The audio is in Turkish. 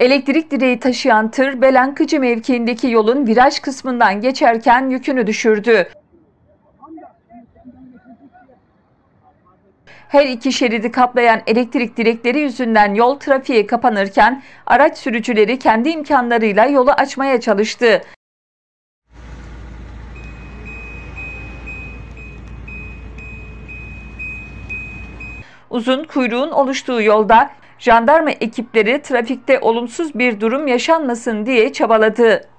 Elektrik direği taşıyan tır Belankıcı mevkiindeki yolun viraj kısmından geçerken yükünü düşürdü. Her iki şeridi kaplayan elektrik direkleri yüzünden yol trafiğe kapanırken araç sürücüleri kendi imkanlarıyla yolu açmaya çalıştı. Uzun kuyruğun oluştuğu yolda jandarma ekipleri trafikte olumsuz bir durum yaşanmasın diye çabaladı.